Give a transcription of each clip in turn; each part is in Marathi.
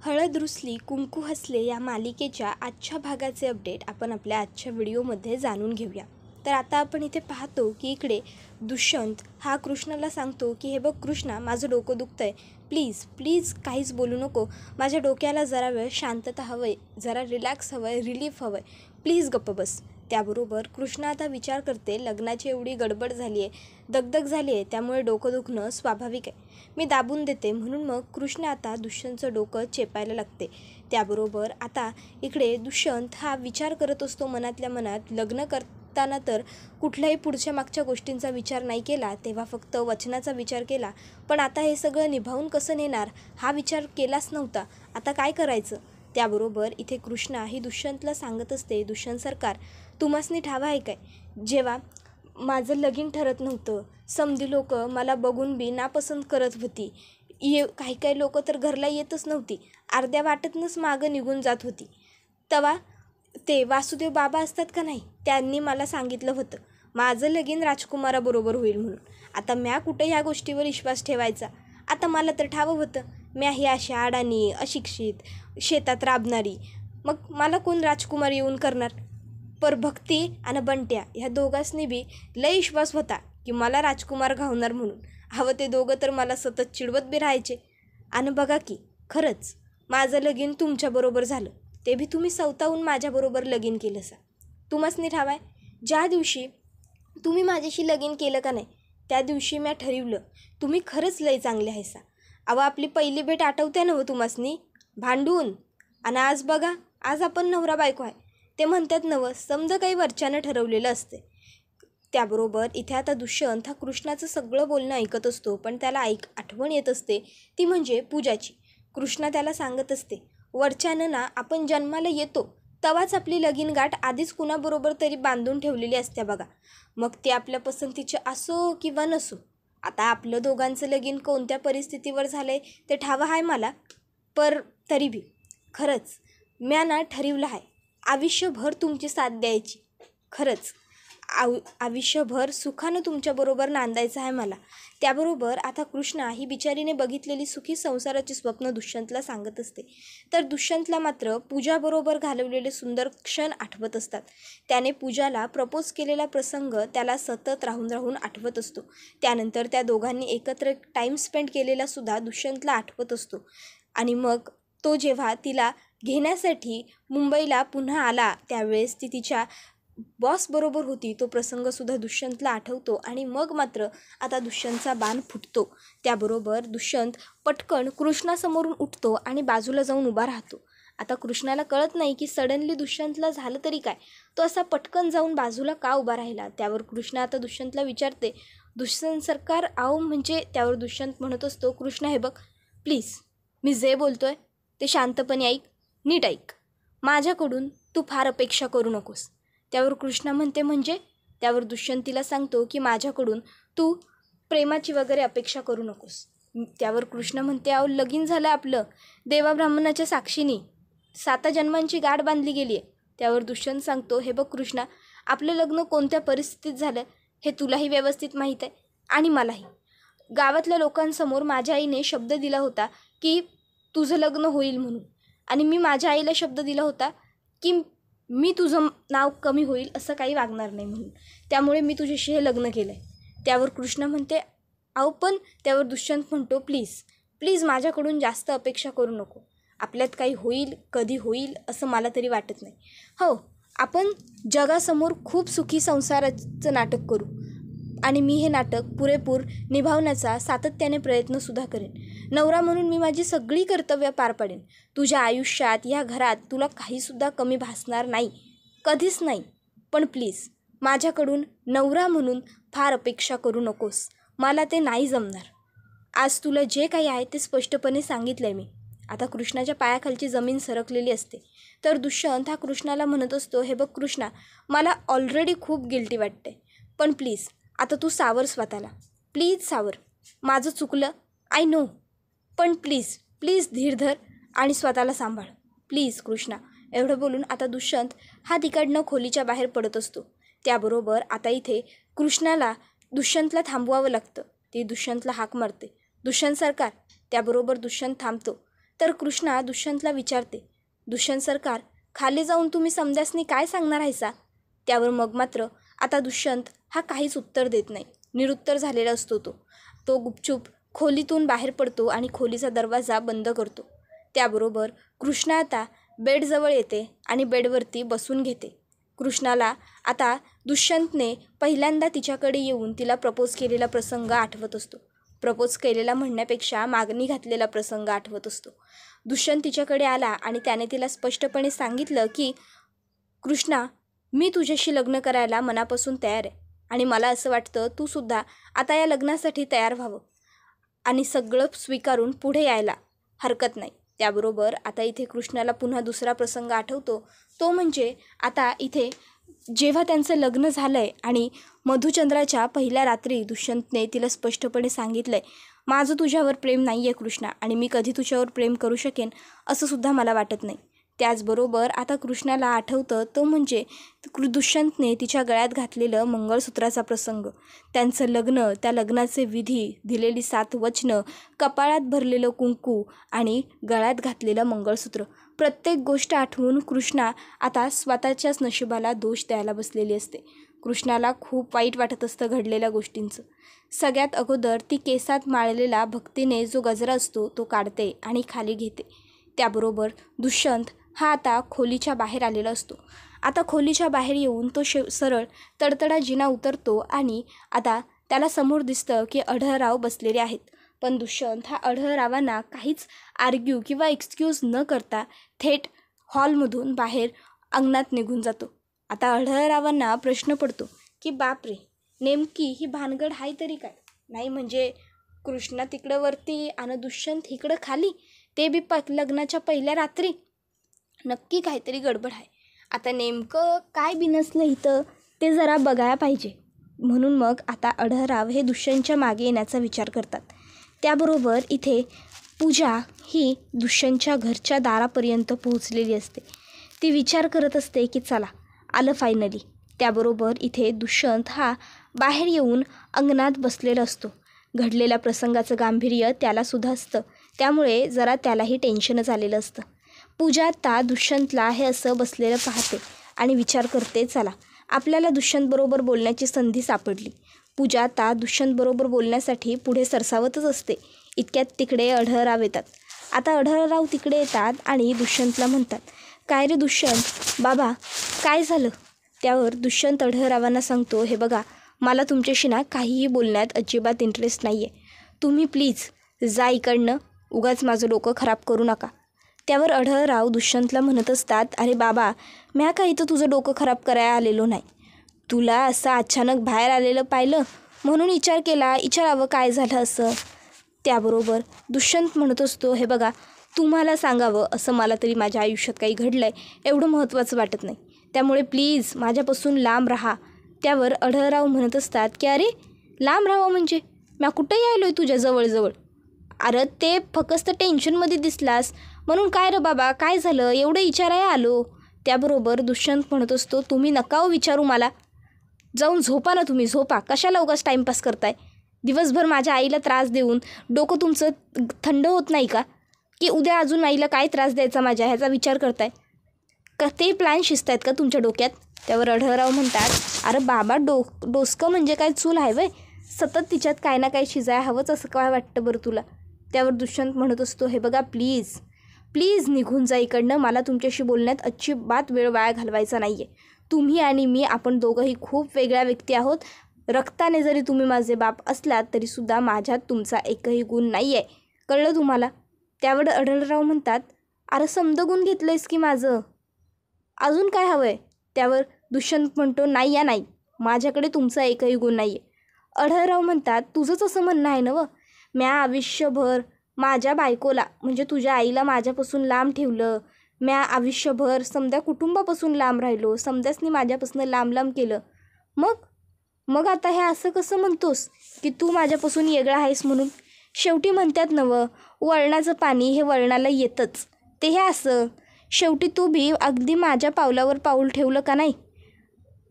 हळद रुसली कुंकू हसले या मालिकेच्या आजच्या भागाचे अपडेट आपण आपल्या आजच्या व्हिडिओमध्ये जाणून घेऊया। तर आता आपण इथे पाहतो की इकडे दुष्यंत हा कृष्णाला सांगतो की हे बघ कृष्णा, माझं डोकं दुखतंय, प्लीज प्लीज काहीच बोलू नको, माझ्या डोक्याला जरा वेळ शांतता हवंय, जरा रिलॅक्स हवंय, रिलीफ हवंय, प्लीज गप्प बस। त्याबरोबर कृष्णा आता विचार करते, लग्नाची एवढी गडबड झाली आहे, दगदग झाली आहे, त्यामुळे डोकं दुखणं स्वाभाविक आहे, मी दाबून देते। म्हणून मग कृष्ण आता दुष्यंतचं डोकं चेपायला लागते। त्याबरोबर आता इकडे दुष्यंत हा विचार करत असतो मनातल्या मनात, लग्न करताना तर कुठल्याही पुढच्या मागच्या गोष्टींचा विचार नाही केला, तेव्हा फक्त वचनाचा विचार केला, पण आता हे सगळं निभावून कसं नेणार हा विचार केलाच नव्हता, आता काय करायचं। त्याबरोबर इथे कृष्णा ही दुष्यंतला सांगत असते, दुष्यंत सरकार तुम्हासनी ठाव आहे काय, जेव्हा माझं लगीन ठरत नव्हतं, समधी लोक मला बघून बी नापसंत करत होती, काही काही लोक तर घरला येतच नव्हती, अर्ध्या वाटेतनंच मागं निघून जात होती, तेव्हा ते वासुदेव बाबा असतात का नाही, त्यांनी मला सांगितलं होतं माझं लगीन राजकुमाराबरोबर होईल म्हणून। आता म्या कुठं ह्या गोष्टीवर विश्वास ठेवायचा, आता मला तर ठावं होतं म्या ही अशी अडाणी अशिक्षित शेतात राबणारी, मग मला कोण राजकुमार येऊन करणार। पर भक्ती आणि बंट्या ह्या दोघांनी बी लय विश्वास होता की मला राजकुमार घावणार म्हणून, हवं ते दोघं तर मला सतत चिडवत बी राहायचे। आणि बघा की खरंच माझं लगीन तुमच्याबरोबर झालं, ते बी तुम्ही स्वतःहून माझ्याबरोबर लगीन केलं सा। तुम्हासनी ठाव आहे, ज्या दिवशी तुम्ही माझ्याशी लगीन केलं का नाही, त्या दिवशी मी ठरवलं तुम्ही खरंच लय चांगले आहे सा। अहो आपली पहिली भेट आठवते ना हो तुम्हासनी, भांडून, आणि आज बघा आज आपण नवरा बायको आहे। ते म्हणतात नवं समजा काही वरच्यानं ठरवलेलं असते। त्याबरोबर इथे आता दुष्यंत हा कृष्णाचं सगळं बोलणं ऐकत असतो, पण त्याला आठवण येत असते ती म्हणजे पूजाची। कृष्णा त्याला सांगत असते, वरच्यानं ना आपण जन्माला येतो तेव्हाच आपली लगीन गाठ आधीच कुणाबरोबर तरी बांधून ठेवलेली असते बघा, मग ते आपल्या पसंतीचे असो किंवा नसो। आता आपलं दोघांचं लगीन कोणत्या परिस्थितीवर झालंय ते ठावं आहे मला, पर तरी बी खरंच म्या ना ठरवलं आहे आयुष्यभर तुमची साथ द्यायची, खरंच आयुष्यभर सुखानं तुमच्याबरोबर नांदायचं आहे मला। त्याबरोबर आता कृष्णा ही बिचारीने बघितलेली सुखी संसाराची स्वप्न दुष्यंतला सांगत असते, तर दुष्यंतला मात्र पूजाबरोबर घालवलेले सुंदर क्षण आठवत असतात। त्याने पूजाला प्रपोज केलेला प्रसंग त्याला सतत राहून राहून आठवत असतो, त्यानंतर त्या दोघांनी एकत्र टाईम स्पेंड केलेला सुद्धा दुष्यंतला आठवत असतो। आणि मग तो जेव्हा तिला घेण्यासाठी मुंबईला पुन्हा आला त्यावेळेस ती तिच्या बॉसबरोबर होती, तो प्रसंगसुद्धा दुष्यंतला आठवतो। आणि मग मात्र आता दुष्यंतचा बाण फुटतो। त्याबरोबर दुष्यंत पटकन कृष्णासमोरून उठतो आणि बाजूला जाऊन उभा राहतो। आता कृष्णाला कळत नाही की सडनली दुष्यंतला झालं तरी काय, तो असा पटकन जाऊन बाजूला का उभा राहिला। त्यावर कृष्णा आता दुष्यंतला विचारते, दुष्यंत सरकार आओ म्हणजे। त्यावर दुष्यंत म्हणत असतो, कृष्णा हे बघ प्लीज, मी जे बोलतोय ते शांतपणे ऐक, नीट ऐक, माझ्याकडून तू फार अपेक्षा करू नकोस। त्यावर कृष्णा म्हणते म्हणजे, त्यावर दुष्यंत तिला सांगतो की माझ्याकडून तू प्रेमाची वगैरे अपेक्षा करू नकोस। त्यावर कृष्णा म्हणते, अहो लगीन झालं आपलं देवा ब्राह्मणाच्या साक्षीने, 7 जन्मांची गाठ बांधली गेली आहे। त्यावर दुष्यंत सांगतो, हे बघ कृष्णा, आपलं लग्न कोणत्या परिस्थितीत झालं हे तुलाही व्यवस्थित माहीत आहे आणि मलाही। गावातल्या लोकांसमोर माझ्या आईने शब्द दिला होता की तुझं लग्न होईल म्हणून, आणि मी माझ्या आईला शब्द दिला होता की मी तुझं नाव कमी होईल असं काही वागणार नाही म्हणून, त्यामुळे मी तुझ्याशी हे लग्न केलं आहे। त्यावर कृष्णा म्हणते, अहो पण। त्यावर दुष्यंत म्हणतो, प्लीज प्लीज माझ्याकडून जास्त अपेक्षा करू नको, आपल्यात काही होईल कधी होईल असं मला तरी वाटत नाही। हो आपण जगासमोर खूप सुखी संसाराचं नाटक करू, आणि मी हे नाटक पुरेपूर निभावण्याचा सातत्याने प्रयत्नसुद्धा करेन। नवरा म्हणून मी माझी सगळी कर्तव्य पार पाडेन, तुझ्या आयुष्यात या घरात तुला काहीसुद्धा कमी भासणार नाही, कधीच नाही। पण प्लीज माझ्याकडून नवरा म्हणून फार अपेक्षा करू नकोस, मला ते नाही जमणार। आज तुला जे काही आहे ते स्पष्टपणे सांगितलं आहे मी। आता कृष्णाच्या पायाखालची जमीन सरकलेली असते, तर दुष्यंत हा कृष्णाला म्हणत असतो, हे बघ कृष्णा, मला ऑलरेडी खूप गिल्टी वाटते, पण प्लीज आता तू सावर स्वतःला, प्लीज सावर, माझं चुकलं आय नो, पण प्लीज प्लीज धीर धर आणि स्वतःला सांभाळ, प्लीज कृष्णा। एवढं बोलून आता दुष्यंत हा तिकडनं खोलीच्या बाहेर पडत असतो। त्याबरोबर आता इथे कृष्णाला दुष्यंतला थांबवावं लागतं, ती दुष्यंतला हाक मारते, दुष्यंत सरकार। त्याबरोबर दुष्यंत थांबतो। तर कृष्णा दुष्यंतला विचारते, दुष्यंत सरकार, खाली जाऊन तुम्ही समध्यासनी काय सांगणार आहेसा? त्यावर मग मात्र आता दुष्यंत हा काहीच उत्तर देत नाही, निरुत्तर झालेला असतो. तो गुपचूप खोलीतून बाहेर पडतो आणि खोलीचा दरवाजा बंद करतो. त्याबरोबर कृष्णा आता बेडजवळ येते आणि बेडवरती बसून घेते. कृष्णाला आता दुष्यंतने पहिल्यांदा तिच्याकडे येऊन तिला प्रपोज केलेला प्रसंग आठवत असतो. प्रपोज केलेला म्हणण्यापेक्षा मागणी घातलेला प्रसंग आठवत असतो. दुष्यंत तिच्याकडे आला आणि त्याने तिला स्पष्टपणे सांगितलं की कृष्णा, मी तुझ्याशी लग्न करायला मनापासून तयार आहे आणि मला असं वाटतं तू सुद्धा आता या लग्नासाठी तयार व्हावं आणि सगळं स्वीकारून पुढे यायला हरकत नाही. त्याबरोबर आता इथे कृष्णाला पुन्हा दुसरा प्रसंग आठवतो. तो म्हणजे आता इथे जेव्हा त्यांचं लग्न झालं आहे आणि मधुचंद्राच्या पहिल्या रात्री दुष्यंतने तिला स्पष्टपणे सांगितलं आहे, माझं तुझ्यावर प्रेम नाही आहे कृष्णा आणि मी कधी तुझ्यावर प्रेम करू शकेन असं सुद्धा मला वाटत नाही. त्याचबरोबर आता कृष्णाला आठवतं तो म्हणजे दुष्यंतने तिच्या गळ्यात घातलेलं मंगळसूत्राचा प्रसंग, त्यांचं लग्न, त्या लग्नाचे विधी, दिलेली 7 वचनं, कपाळात भरलेलं कुंकू आणि गळ्यात घातलेलं मंगळसूत्र. प्रत्येक गोष्ट आठवून कृष्णा आता स्वतःच्याच नशिबाला दोष द्यायला बसलेली असते. कृष्णाला खूप वाईट वाटत असतं घडलेल्या गोष्टींचं. सगळ्यात अगोदर ती केसात माळलेला भक्तीने जो गजरा असतो तो काढते आणि खाली घेते. त्याबरोबर दुष्यंत हा आता खोलीच्या बाहेर आलेला असतो. आता खोलीच्या बाहेर येऊन तो सरळ तडतडा जिना उतरतो आणि आता त्याला समोर दिसतं की अढळराव बसलेले आहेत. पण दुष्यंत हा अढळरावांना काहीच आर्ग्यू किंवा एक्सक्यूज न करता थेट हॉलमधून बाहेर अंगणात निघून जातो. आता अढळरावांना प्रश्न पडतो की बापरे, नेमकी ही भानगड आहे तरी काय? नाही म्हणजे कृष्णा तिकडं वरती आणि दुष्यंत इकडं खाली, ते बी लग्नाच्या पहिल्या रात्री. नक्की काहीतरी गडबड आहे. आता नेमकं काय बिनसलं इथं ते जरा बघायला पाहिजे. म्हणून मग आता अढळराव हे दुष्यंतच्या मागे येण्याचा विचार करतात. त्याबरोबर इथे पूजा ही दुष्यंतच्या घरच्या दारापर्यंत पोहोचलेली असते. ती विचार करत असते की चला आलं फायनली. त्याबरोबर इथे दुष्यंत हा बाहेर येऊन अंगणात बसलेला असतो. घडलेल्या प्रसंगाचं गांभीर्य त्यालासुद्धा असतं, त्यामुळे जरा त्यालाही टेन्शनच आलेलं असतं. पूजा आता दुष्यंतला हे असं बसलेलं पाहते आणि विचार करते, चला आपल्याला दुष्यंतबरोबर बोलण्याची संधी सापडली. पूजा आता दुष्यंतबरोबर बोलण्यासाठी पुढे सरसावतच असते. इतक्यात तिकडे अढळराव येतात. आता अढळराव तिकडे येतात आणि दुष्यंतला म्हणतात, काय रे दुष्यंत, बाबा काय झालं? त्यावर दुष्यंत अढळरावांना सांगतो, हे बघा मला तुमच्याशी ना काहीही बोलण्यात अजिबात इंटरेस्ट नाही आहे. तुम्ही प्लीज जा इकडनं, उगाच माझं डोकं खराब करू नका. त्यावर अढळराव दुष्यंतला म्हणत असतात, अरे बाबा म्या काही तर तुझं डोकं खराब करायला आलेलो नाही. तुला असं अचानक बाहेर आलेलं पाहिलं म्हणून विचार केला विचारावं काय झालं असं. त्याबरोबर दुष्यंत म्हणत असतो, हे बघा तुम्हाला सांगावं असं मला तरी माझ्या आयुष्यात काही घडलं आहे एवढं महत्त्वाचं वाटत नाही, त्यामुळे प्लीज माझ्यापासून लांब राहा. त्यावर अढळराव म्हणत असतात की अरे लांब राहावं म्हणजे म्या कुठंही आलो आहे तुझ्या जवळजवळ. अरे ते फक्त टेन्शनमध्ये दिसलास म्हणून. काय रे बाबा काय झालं एवढं विचारायला आलो. त्याबरोबर दुष्यंत म्हणत असतो, तुम्ही नका विचारू मला, जाऊन झोपा ना तुम्ही, झोपा. कशाला उगाच टाईमपास करताय? दिवसभर माझ्या आईला त्रास देऊन डोकं तुमचं थंड होत नाही का? की उद्या अजून आईला काय त्रास द्यायचा माझ्या ह्याचा विचार करताय का? ते प्लॅन शिजत आहेत का तुमच्या डोक्यात? त्यावर अढळराव म्हणतात, अरे बाबा डोसकं म्हणजे काय चूल आहे वय, सतत तिच्यात काय ना काय शिजाय हवंच असं काय वाटतं बरं तुला? त्यावर दुष्यंत म्हणत असतो, हे बघा प्लीज प्लीज निघून जा इकडनं, मला तुमच्याशी बोलण्यात अजिबात वेळ वाया घालवायचा नाही आहे. तुम्ही आणि मी आपण दोघंही खूप वेगळ्या व्यक्ती आहोत. रक्ताने जरी तुम्ही माझे बाप असलात तरीसुद्धा माझ्यात तुमचा एकही गुण नाही आहे, कळलं तुम्हाला? त्यावर अढळराव म्हणतात, अरे समद गुण घेतलं आहेस की माझं, अजून काय हवं आहे? त्यावर दुष्यंत म्हणतो, नाही या नाही, माझ्याकडे तुमचा एकही गुण नाही आहे. अढळराव म्हणतात, तुझंच असं म्हणणं आहे ना व, म्या आयुष्यभर माझ्या बायकोला म्हणजे तुझ्या आईला माझ्यापासून लांब ठेवलं, म्या आयुष्यभर समद्या कुटुंबापासून लांब राहिलो, समद्यासनी माझ्यापासून लांब लांब केलं, मग आता हे असं कसं म्हणतोस की तू माझ्यापासून वेगळा आहेस म्हणून? शेवटी म्हणतात नवं, वळणाचं पाणी हे वळणाला येतंच, ते हे असं शेवटी तू भी अगदी माझ्या पावलावर पाऊल ठेवलं का नाही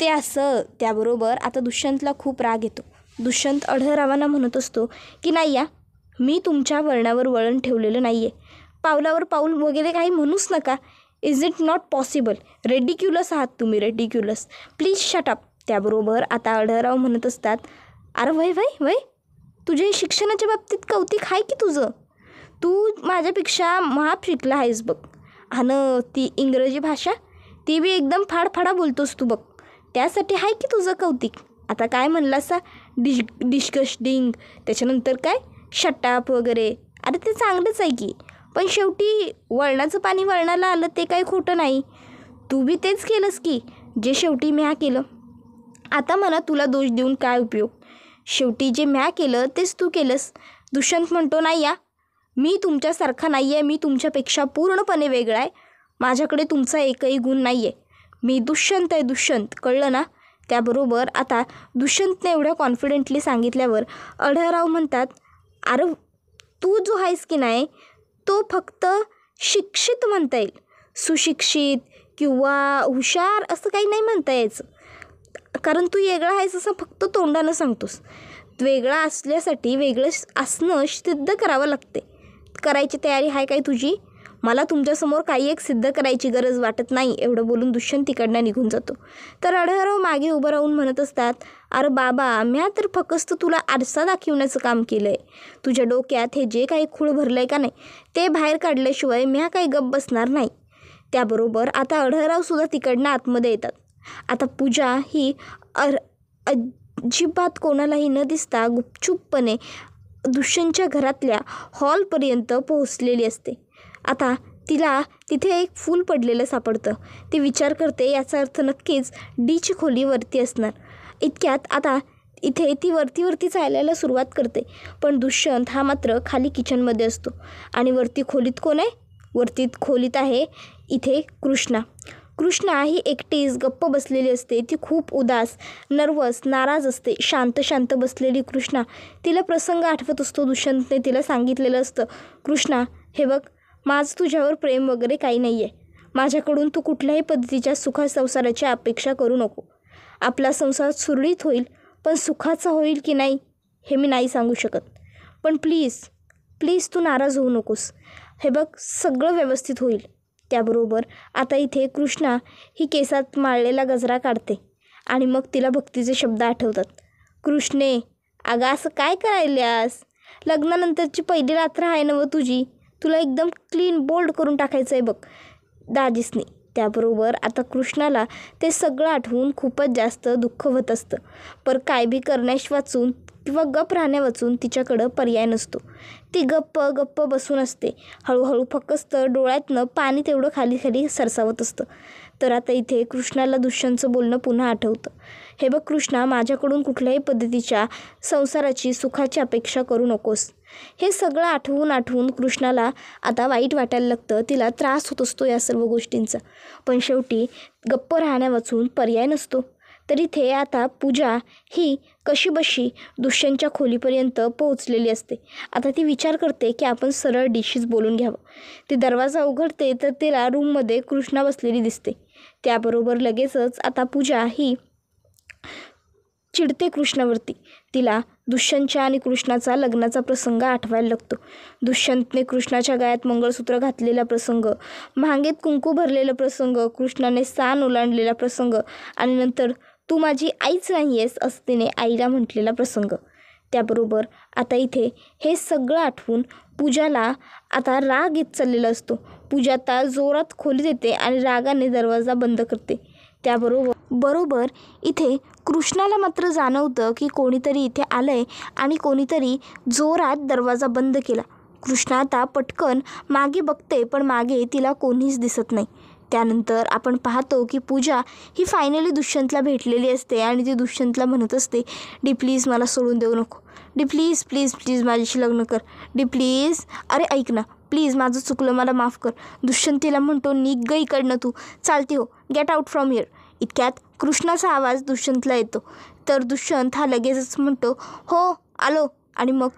ते असं. त्याबरोबर आता दुष्यंतला खूप राग येतो. दुष्यंत अढळरावांना म्हणत असतो की नाही या, मी तुमच्या वळणावर वळण ठेवलेलं नाही आहे, पावलावर पाऊल वगैरे काही म्हणूच नका. Is it not possible. Ridiculous आहात तुम्ही, रेडिक्युलस. Please shut up. त्याबरोबर आता अढळराव म्हणत असतात, अरे वय वय वय, तुझे शिक्षणाच्या बाबतीत कौतिक आहे की तुझं. तू माझ्यापेक्षा महाप शिकला आहेस बघ. आणि ती इंग्रजी भाषा ती बी एकदम फाडफाडा बोलतोस तू बघ. त्यासाठी आहे की तुझं कौतिक. आता काय म्हणलासा, डिस्कस्टिंग, त्याच्यानंतर काय शटाप वगैरे. अरे ते चांगलंच आहे की, पण शेवटी वळणाचं पाणी वळणाला आलं ते काही खोटं नाही. तू बी तेच केलंस की जे शेवटी म्या केलं. आता मला तुला दोष देऊन काय उपयोग. शेवटी जे म्या केलं तेच तू केलंस. दुष्यंत म्हणतो, नाही या, मी तुमच्यासारखा नाही आहे, मी तुमच्यापेक्षा पूर्णपणे वेगळा आहे. माझ्याकडे तुमचा एकही गुण नाही आहे. मी दुष्यंत आहे, दुष्यंत, कळलं ना. त्याबरोबर आता दुष्यंतने एवढ्या कॉन्फिडेंटली सांगितल्यावर अढळराव म्हणतात, अरे तू जो आहेस की नाही तो फक्त शिक्षित म्हणता येईल. सुशिक्षित किंवा हुशार असं काही नाही म्हणता यायचं, कारण तू वेगळा आहेस असं फक्त तोंडानं सांगतोस. वेगळा असल्यासाठी वेगळं असणं सिद्ध करावं लागते. करायची तयारी आहे काय तुझी. मला तुमच्यासमोर काही एक सिद्ध करायची गरज वाटत नाही. एवढं बोलून दुष्यंत तिकडनं निघून जातो. तर अढळराव मागे उभं राहून म्हणत असतात, अरे बाबा, म्या तर फक्त तुला आरसा दाखवण्याचं काम केलं आहे. तुझ्या डोक्यात हे जे काही खूळ भरलं आहे का नाही ते बाहेर काढल्याशिवाय म्या काही गप्प बसणार नाही. त्याबरोबर आता अढळरावसुद्धा तिकडनं आतमध्ये येतात. आता पूजा ही अजिबात कोणालाही न दिसता गुपचूपपणे दुष्यंतच्या घरातल्या हॉलपर्यंत पोहोचलेली असते. आता तिला तिथे एक फूल पडलेलं सापडतं. ती विचार करते, याचा अर्थ नक्कीच डीची खोली वरती असणार. इतक्यात आता इथे ती वरती चालायला सुरुवात करते. पण दुष्यंत हा मात्र खाली किचनमध्ये असतो. आणि वरती खोलीत कोण आहे. वरती खोलीत आहे इथे कृष्णा. कृष्णा ही एकटीच गप्प बसलेली असते. ती खूप उदास, नर्वस, नाराज असते. शांत बसलेली कृष्णा, तिला प्रसंग आठवत असतो. दुष्यंतने तिला सांगितलेलं असतं, कृष्णा हे बघ, माझं तुझ्यावर प्रेम वगैरे काही नाही आहे. माझ्याकडून तू कुठल्याही पद्धतीच्या सुखा संसाराची अपेक्षा करू नको. आपला संसार सुरळीत होईल, पण सुखाचा होईल की नाही हे मी नाही सांगू शकत. पण प्लीज तू नाराज होऊ नकोस. हे बघ, सगळं व्यवस्थित होईल. त्याबरोबर आता इथे कृष्णा ही केसात माळलेला गजरा काढते आणि मग तिला भक्तीचे शब्द आठवतात. कृष्णे, अगं असं काय करायल्यास. लग्नानंतरची पहिली रात्र आहे ना व तुझी. तुला एकदम क्लीन बोल्ड करून टाकायचं आहे बघ दाजीसनी. त्याबरोबर आता कृष्णाला ते सगळं आठवून खूपच जास्त दुःख होत असतं. पर काय बी करण्यास वाचून किंवा गप्प राहण्या वाचून तिच्याकडं पर्याय नसतो. ती गप्प बसून असते. हळूहळू फक्त डोळ्यातनं पाणी तेवढं खाली सरसावत असतं. तर आता इथे कृष्णाला दुष्यंतचं बोलणं पुन्हा आठवतं. हे बघ कृष्णा, माझ्याकडून कुठल्याही पद्धतीच्या संसाराची सुखाची अपेक्षा करू नकोस. हे सगळं आठवून कृष्णाला आता वाईट वाटायला लागतं. तिला त्रास होत असतो या सर्व गोष्टींचा. पण शेवटी गप्प राहण्या वाचून पर्याय नसतो. तर इथे आता पूजा ही कशीबशी दुष्यंतच्या खोलीपर्यंत पोहोचलेली असते. आता ती विचार करते की आपण सरळ डिशीच बोलून घ्यावं. ती दरवाजा उघडते तर तिला रूममध्ये कृष्णा बसलेली दिसते. त्याबरोबर लगेचच आता पूजा ही चिडते कृष्णावरती. तिला दुष्यंतच्या आणि कृष्णाचा लग्नाचा प्रसंग आठवायला लागतो. दुष्यंतने कृष्णाच्या गळ्यात मंगळसूत्र घातलेला प्रसंग, मांगेत कुंकू भरलेला प्रसंग, कृष्णाने सान ओलांडलेला प्रसंग आणि नंतर तू माझी आईच नाही आहेस असं तिने आईला म्हटलेला प्रसंग. त्याबरोबर आता इथे हे सगळं आठवून पूजाला आता राग येत चाललेला असतो. पूजा आता जोरात खोलीत येते आणि रागाने दरवाजा बंद करते. त्याबरोबर इथे कृष्णाला मात्र जाणवतं की कोणीतरी इथे आलंय आणि कोणीतरी जोरात दरवाजा बंद केला. कृष्णा आता पटकन मागे बघते, पण मागे तिला कोणीच दिसत नाही. त्यानंतर आपण पाहतो की पूजा ही फायनली दुष्यंतला भेटलेली असते आणि ती दुष्यंतला म्हणत असते, डी प्लीज मला सोडून देऊ नको. डी प्लीज माझ्याशी लग्न कर. डी प्लीज, अरे ऐक ना प्लीज, माझं चुकलं, मला माफ कर. दुष्यंत तिला म्हणतो, निघ ग इकडनं तू, चालती हो, गेट आउट फ्रॉम हिअर. इतक्यात कृष्णाचा आवाज दुष्यंतला येतो. तर दुष्यंत हा लगेचच म्हणतो, हो आलो. आणि मग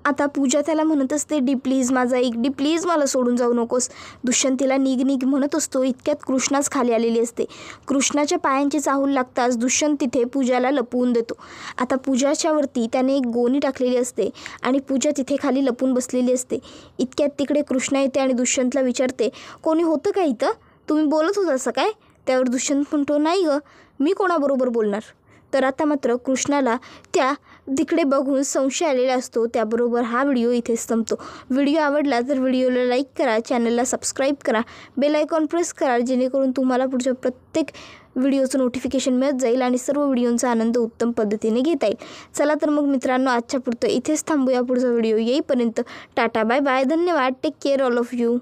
आता पूजा त्याला म्हणत असते, डी प्लीज माझा ऐक, डी प्लीज मला सोडून जाऊ नकोस. दुष्यंत तिला निघ निघ म्हणत असतो. इतक्यात कृष्णाच खाली आलेली असते. कृष्णाच्या पायांची चाहूल लागताच दुष्यंत तिथे पूजाला लपवून देतो. आता पूजाच्या वरती त्याने एक गोणी टाकलेली असते आणि पूजा तिथे खाली लपून बसलेली असते. इतक्यात तिकडे कृष्णा येते आणि दुष्यंतला विचारते, कोणी होतं का इथं? तुम्ही बोलत होता असं काय? त्यावर दुष्यंत म्हणतो, नाही गं, मी कोणाबरोबर बोलणार. तर आता मात्र कृष्णाला त्या तिकडे बघून संशय आलेला असतो. त्याबरोबर हा व्हिडिओ इथेच संपतो. व्हिडिओ आवडला तर व्हिडिओला लाईक करा, चॅनलला सबस्क्राईब करा, बेल आयकॉन प्रेस करा, जेणेकरून तुम्हाला पुढच्या प्रत्येक व्हिडिओचं नोटिफिकेशन मिळत जाईल आणि सर्व व्हिडिओंचा आनंद उत्तम पद्धतीने घेता येईल. चला तर मग मित्रांनो, आजच्या पुरतं इथेच थांबूया. पुढचा व्हिडिओ येईपर्यंत टाटा बाय बाय, धन्यवाद, take care all of you.